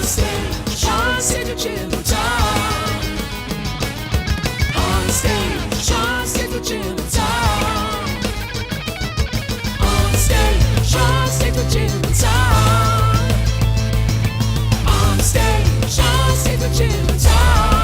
stage, on stage with Jim and Tom. On stage with Jim and Tom. On stage with Jim and Tom. On stage with Jim and Tom.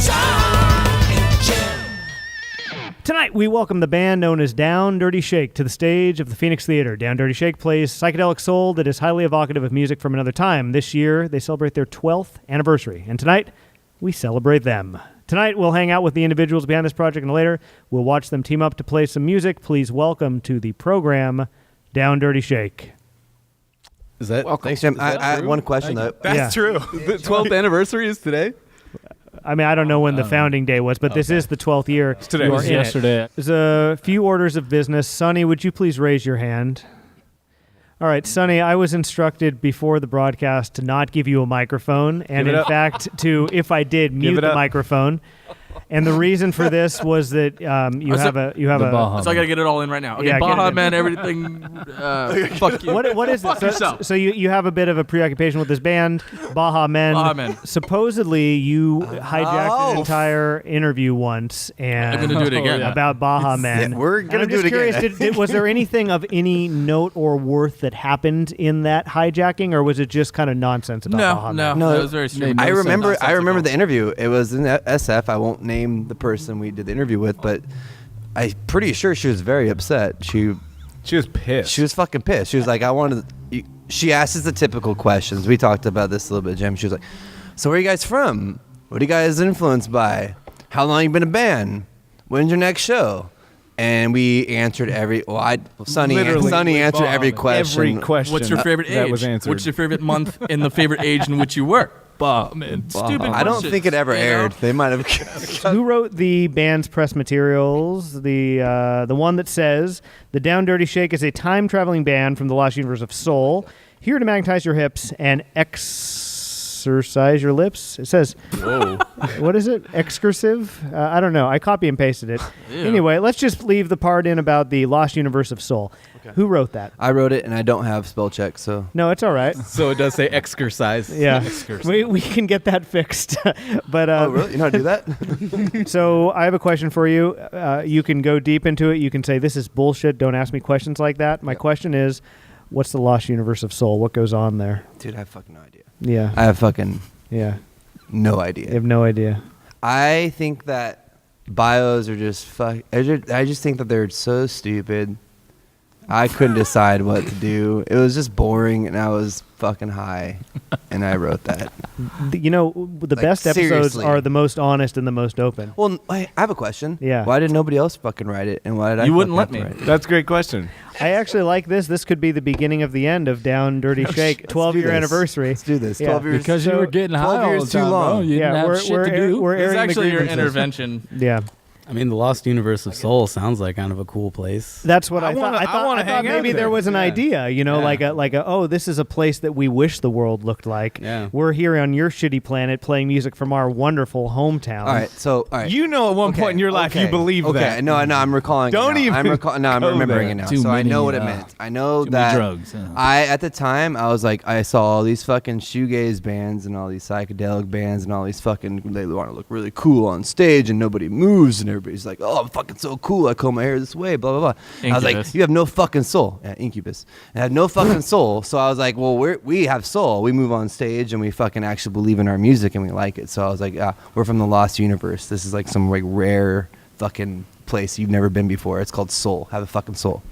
Tom and Jim. Tonight, we welcome the band known as Down Dirty Shake to the stage of the Phoenix Theater. Down Dirty Shake plays psychedelic soul that is highly evocative of music from another time. This year, they celebrate their 12th anniversary. And tonight, we celebrate them. Tonight, we'll hang out with the individuals behind this project, and later, we'll watch them team up to play some music. Please welcome to the program, Down Dirty Shake. Is that Welcome. Thanks, Jim. I one question, though. That's true. The 12th anniversary is today? I mean, I don't know when the founding day was, but this is the 12th year. It's today. You It are was in it. yesterday. There's a few orders of business. Sonny, would you please raise your hand? All right, Sonny, I was instructed before the broadcast to not give you a microphone, and in fact, to, if I did, mute the microphone. And the reason for this was that you have a Baha So I got to get it all in right now. Okay, Yeah, get it Baha in. Men, everything. Fuck you. What is it? So you have a bit of a preoccupation with this band, Baha Men. Baha Men. Supposedly you hijacked an entire interview once, and I'm gonna do it again. about Baha Men. Yeah, we're gonna And I'm do just it curious, again. was there anything of any note or worth that happened in that hijacking, or was it just kind of nonsense about Baha Men? No, that was very strange. I remember the interview. It was in SF. I won't name the person we did the interview with, but I'm pretty sure she was very upset. She was pissed. was fucking pissed. She was like, she asked us the typical questions. We talked about this a little bit, Jim. She was like, so where are you guys from? What are you guys influenced by? How long you been a band? When's your next show? And we answered Sonny answered every question. Every question. What's your favorite age? That was answered. What's your favorite month and the favorite age in which you work? Baha Men. Stupid I don't questions, think it ever you know? aired. They might have. Who wrote the band's press materials? The one that says, the Down Dirty Shake is a time-traveling band from the lost universe of soul, here to magnetize your hips and exercise your lips. It says, Whoa. What is it? Excursive? I don't know. I copy and pasted it. Ew. Anyway, let's just leave the part in about the lost universe of soul. Okay. Who wrote that? I wrote it, and I don't have spell check, so. No, it's all right. So it does say exercise. Yeah, we can get that fixed. But Oh, really? You know how to do that? So I have a question for you. You can go deep into it. You can say, this is bullshit. Don't ask me questions like that. My question is, what's the lost universe of soul? What goes on there? Dude, I have fucking no idea. Yeah. I have fucking Yeah. no You idea. have no idea. I think that bios are just I just think that they're so stupid. I couldn't decide what to do. It was just boring, and I was fucking high, and I wrote that. You know, the Like, best episodes seriously. are the most honest and the most open. Well, I have a question. Yeah. Why did nobody else fucking write it, and why did I? You wouldn't fucking let have me. to write it? That's a great question. I actually like this. This could be the beginning of the end of Down Dirty Shake, Let's 12-year do this. anniversary. Let's do this. Yeah. 12 years. Because you were getting 12 high all years the time, too long. bro. You Yeah, didn't have we're shit to do. we're It's airing the actually your grievances. intervention. Yeah. I mean, the Lost Universe of Soul sounds like kind of a cool place. That's what I thought. wanna- I I thought, wanna I thought hang out maybe there there. was an Yeah. idea, you know, Yeah. like a oh, this is a place that we wish the world looked like. Yeah. We're here on your shitty planet playing music from our wonderful hometown. All right. So, all right. You know, at one point in your life, you believe okay. that. No, I'm recalling. Don't it now. even I'm go remembering there. it now. Too So I many, know what it meant. I know too many that drugs, yeah. at the time I was like, I saw all these fucking shoegaze bands and all these psychedelic bands and all these fucking, they want to look really cool on stage and nobody moves and everybody's like, oh, I'm fucking so cool. I comb my hair this way, blah, blah, blah. I was Incubus. like, you have no fucking soul. Yeah, Incubus. I had no fucking soul. So I was like, well, we have soul. We move on stage and we fucking actually believe in our music and we like it. So I was like, we're from the Lost Universe. This is like some like rare fucking place you've never been before. It's called soul. Have a fucking soul.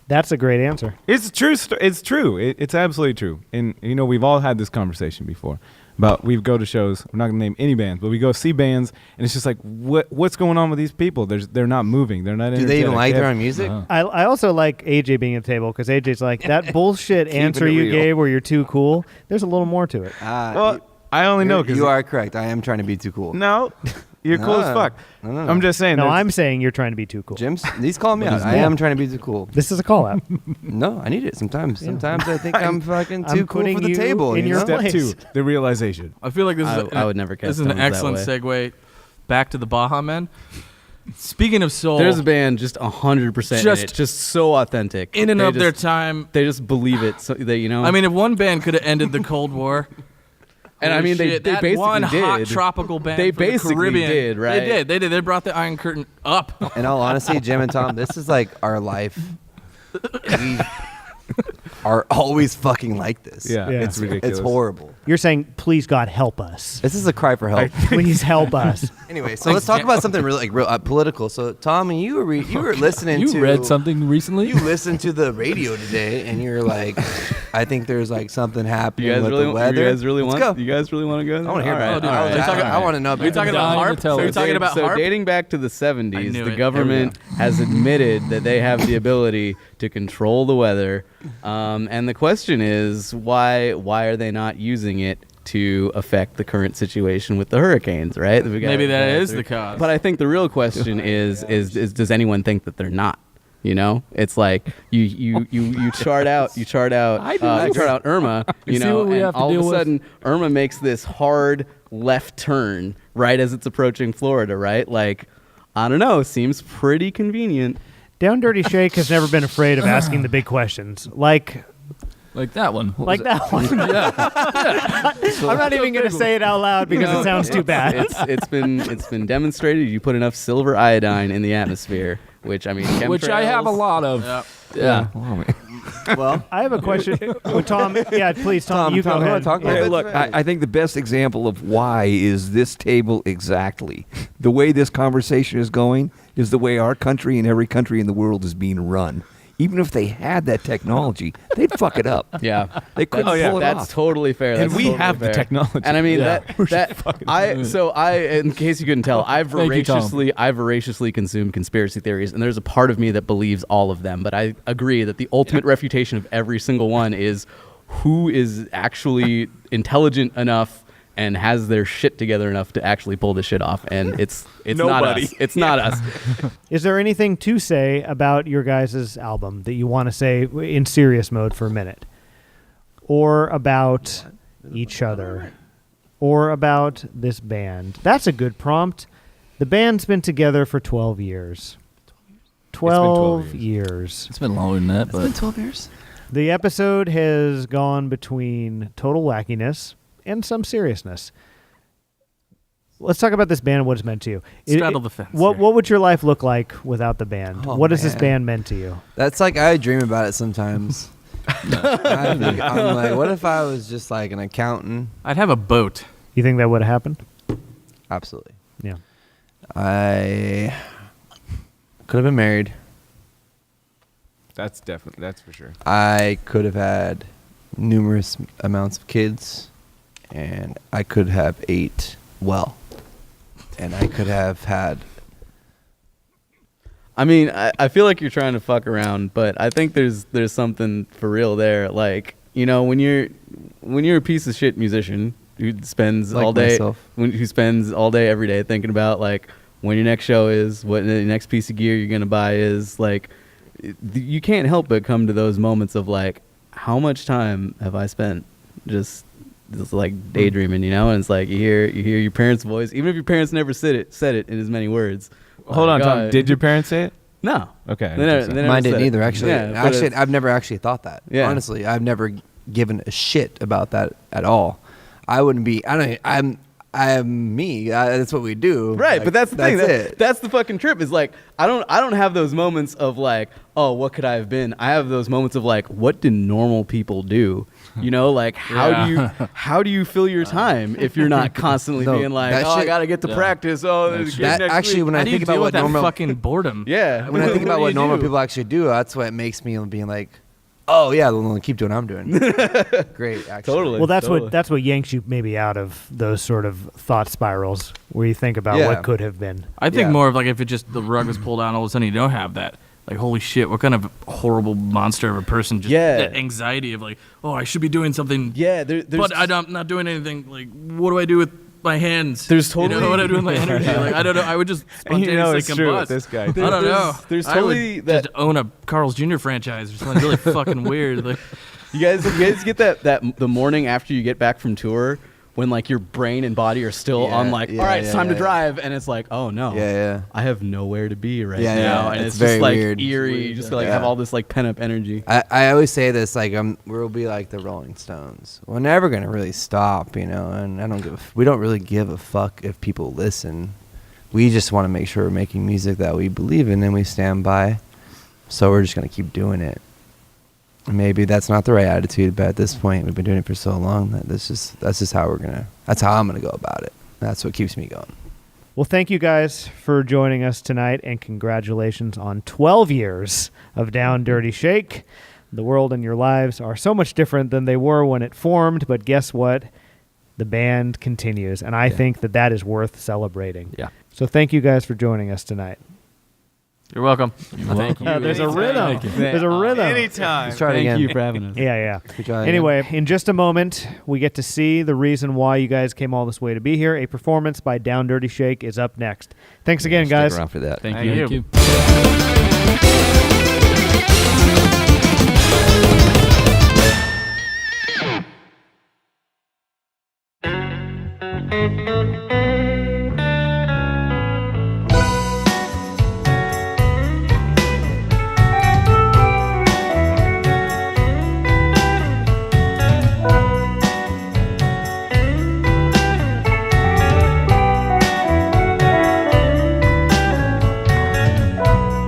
That's a great answer. It's true. It's true. It's absolutely true. And you know, we've all had this conversation before. But we go to shows. We're not gonna name any bands, but we go see bands, and it's just like, what's going on with these people? They're not moving. They're not. Do they even energetic. like They their have- own music? I also like AJ being at the table because AJ's like, that bullshit answer it you real. gave where you're too cool, there's a little more to it. Well, I only know because you are correct. I am trying to be too cool. No, you're cool as No. fuck. No. I'm just saying. No, there's- I'm saying you're trying to be too cool. Jim's, he's calling me out. I am trying to be too cool. This is a call out. No, I need it sometimes. Sometimes I think I'm fucking I'm too cool putting for the you table. in you your know? place. Step 2, the realization. I feel like this is I would never catch this is an stones that excellent way. segue back to the Baha Men. Speaking of soul, There's a band just 100% in it, just so authentic. in and They of their just- time. They just believe it. So they, I mean, if one band could have ended the Cold War, and I holy mean, they shit, that basically one did. hot tropical band. They from the basically Caribbean, did, right? They did. They brought the Iron Curtain up. In all honesty, Jim and Tom, this is like our life. We are always fucking like this. Yeah, Yeah. it's ridiculous. It's horrible. You're saying, please God, help us. This is a cry for help. Please help us. Anyway, so let's talk about something really like real political. So, Tom, you were listening You to read something recently? You listened to the radio today, and you're like, I think there's like something happening You guys with really, the weather. you guys really Let's want? go. You guys really want to go? There? I want to hear All about right, it. dude, all right, are you talking- I want to know. Are you talking about Dying HAARP? to tell Are you us. talking about So HAARP? dating back to the I 70s, knew the it. government has admitted that they have the ability to control the weather, and the question is why are they not using it to affect the current situation with the hurricanes? Right? Maybe that is the cause. But I think the real question is does anyone think that they're not? You know, it's like you chart out Irma, you see know, what we and have to all of deal a with? sudden Irma makes this hard left turn right as it's approaching Florida, right? Like, I don't know, seems pretty convenient. Down Dirty Shake has never been afraid of asking the big questions. Like that one. that one. I'm not even going to say it out loud because No, it sounds too bad. It's been demonstrated. You put enough silver iodine in the atmosphere, which I mean, Which I have a chemtrails- lot of. Yeah. Well, I have a question. Oh, Tom, yeah, please, Tom, you Tom, go ahead. talk about Hey, it. look, I think the best example of why is this table exactly. The way this conversation is going is the way our country and every country in the world is being run. Even if they had that technology, they'd fuck it up. Yeah, They couldn't pull it that's off. totally fair. And That's we totally have the fair. technology. And I mean Yeah. in case you couldn't tell, I've Thank you, Tom. voraciously consumed conspiracy theories, and there's a part of me that believes all of them. But I agree that the ultimate refutation of every single one is who is actually intelligent enough and has their shit together enough to actually pull this shit off. And it's not Nobody. us. It's not us. Is there anything to say about your guys' album that you want to say in serious mode for a minute? Or about each other? Or about this band? That's a good prompt. The band's been together for 12 years. 12 years. It's been longer than that, but 12 years. The episode has gone between total wackiness and some seriousness. Let's talk about this band and what it's meant to you. straddle the fence. What here. would your life look like without the band? Oh, What has this man. band meant to you? That's like I dream about it sometimes. I'm like, what if I was just like an accountant? I'd have a boat. You think that would have happened? Absolutely. Yeah. I could have been married. That's for sure. I could have had numerous amounts of kids, and I could have ate well, and I could have had. I mean, I feel like you're trying to fuck around, but I think there's something for real there. Like, you know, when you're a piece of shit musician who spends Like all day myself. who spends all day every day thinking about like when your next show is, what the next piece of gear you're gonna buy is, like you can't help but come to those moments of like, how much time have I spent just like daydreaming, you know? And it's like you hear your parents' voice, even if your parents never said it in as many words. Hold on, Tom. God. Did your parents say it? No. Okay. They never Mine said didn't it. either. Actually, Yeah, but it's- I've never actually thought that. Yeah. Honestly, I've never given a shit about that at all. I wouldn't be. I'm me. That's what we do. Right, Like, but that's the thing. it. That's the fucking trip. Is like I don't have those moments of like, oh, what could I have been? I have those moments of like, what do normal people do? You know, like how do you fill your time if you're not constantly No, being like, that oh, I shit- gotta get to practice. Oh, there's a gig That next actually, week. when How I do you think about deal what with that normal fucking boredom? Yeah, when I think about do what you normal do? people actually do, that's what makes me being like, oh yeah, well, keep doing what I'm doing. Great, actually. Totally. Well, that's Totally. what yanks you maybe out of those sort of thought spirals where you think about Yeah. what could have been. I think Yeah. more of like if it just the rug was pulled out and all of a sudden you don't have that. Like, holy shit, what kind of horrible monster of a person just Yeah. that anxiety of like, oh, I should be doing something, Yeah, there's but I'm not doing anything. Like, what do I do with my hands? There's you know, totally- what do I do with my energy? Like, I don't know. I would just And you know spontaneously it's true with combust. this guy. I don't know. there's I totally would that- just own a Carl's Jr. franchise or something really fucking weird. Like, You guys get that the morning after you get back from tour when like your brain and body are still Yeah, on like, yeah, all right, it's yeah, time to yeah. drive, and it's like, oh no, Yeah. I have nowhere to be right Yeah, now, yeah, and it's it's very just like weird. eerie. You just like Yeah. have all this like pent up energy. I always say this, like, we'll be like the Rolling Stones. We're never gonna really stop, you know. And we don't really give a fuck if people listen. We just want to make sure we're making music that we believe in and we stand by. So we're just gonna keep doing it. Maybe that's not the right attitude, but at this point, we've been doing it for so long that that's just how that's how I'm gonna go about it. That's what keeps me going. Well, thank you guys for joining us tonight, and congratulations on 12 years of Down Dirty Shake. The world and your lives are so much different than they were when it formed, but guess what? The band continues, and I think that is worth celebrating. Yeah. So thank you guys for joining us tonight. You're welcome. Thank you. There's a rhythm. There's a rhythm. Anytime. Let's try it Thank again. you for having us. Yeah. Let's try it Anyway, in just a moment, we get to see the reason why you guys came all this way to be here. A performance by Down Dirty Shake is up next. Thanks again, guys. Stick around for that. Thank Thank you. you.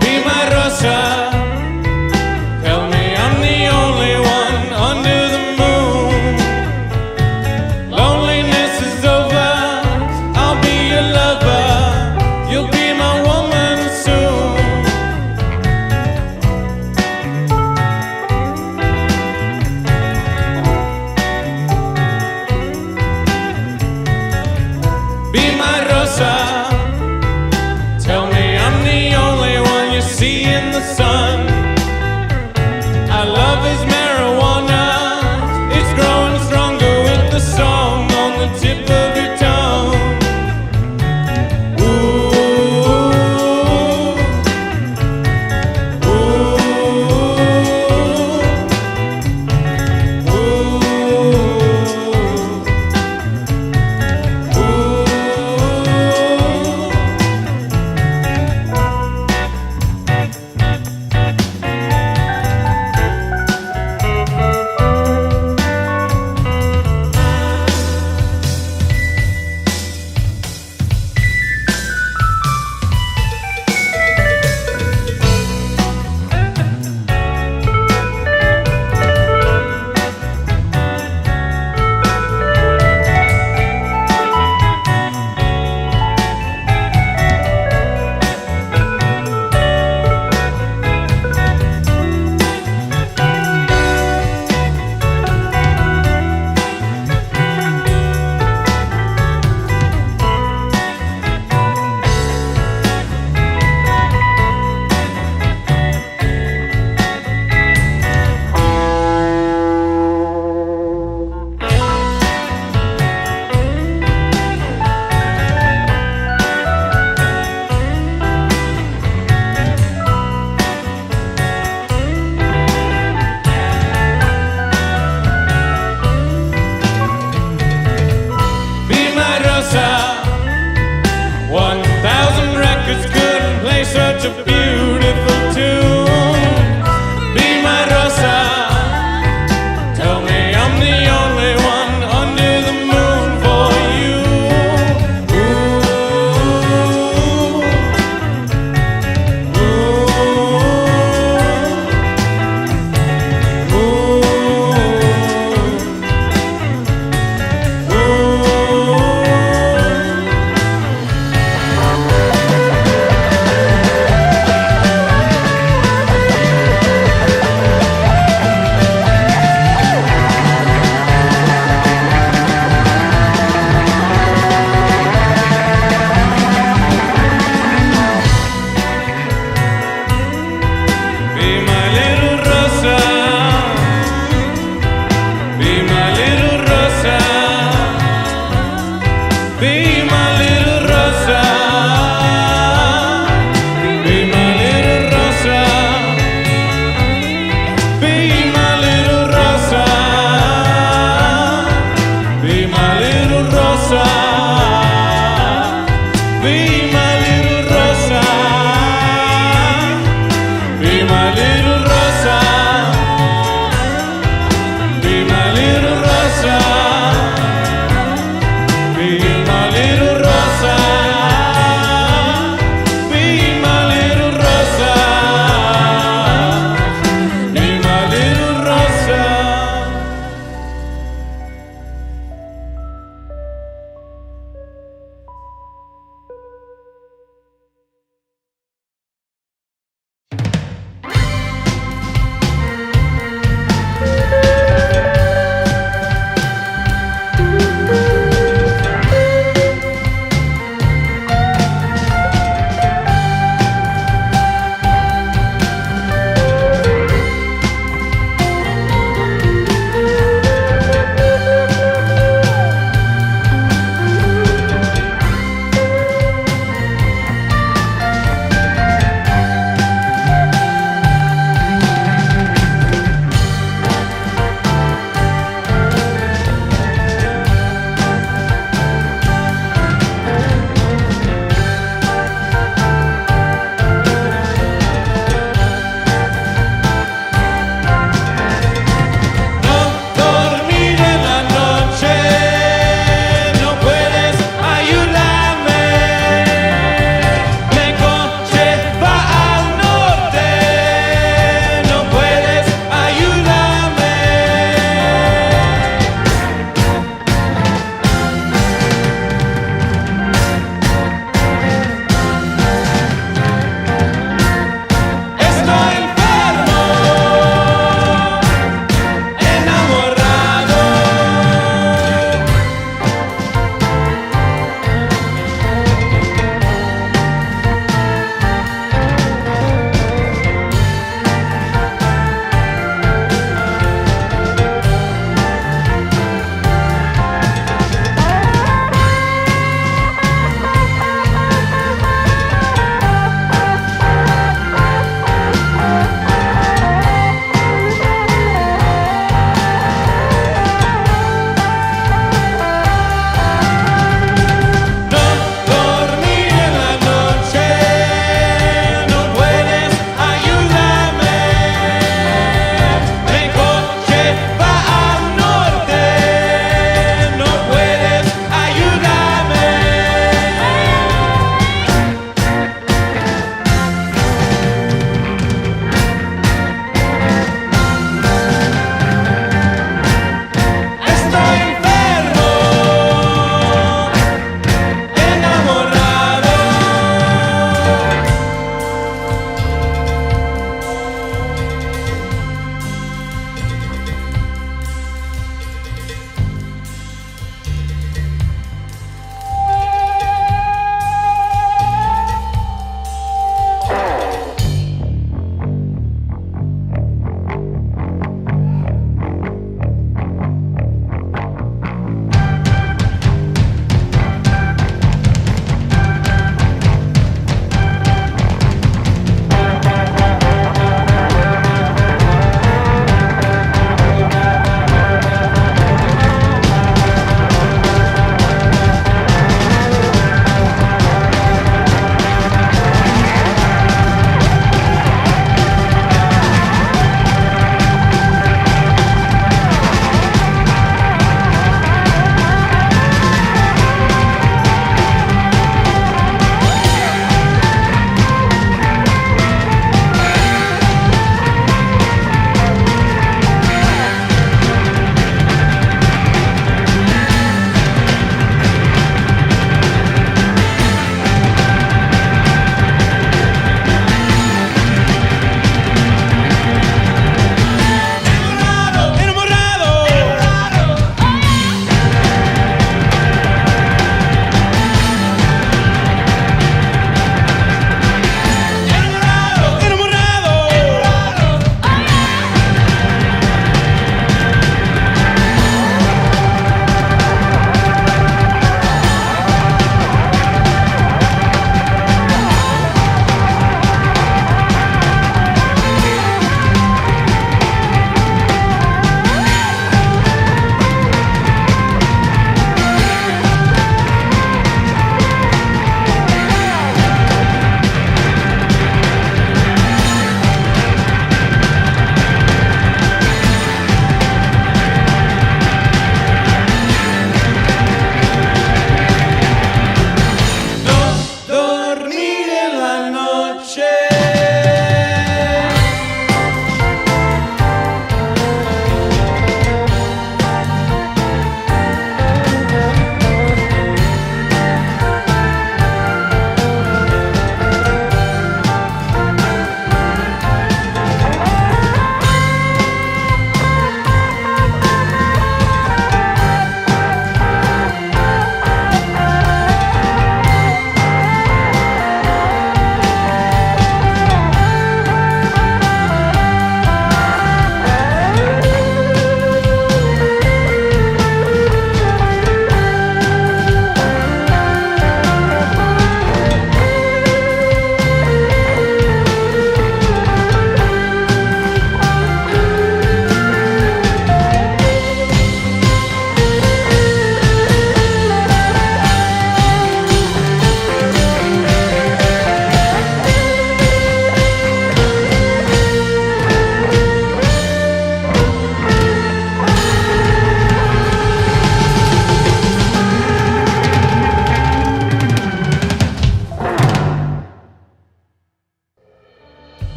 Be my Rosa. Tell me I'm the only one under the moon. Loneliness is over. I'll be your lover. You'll be my woman soon. Be my Rosa. Tell me I'm the only one you see in the sun. Our love is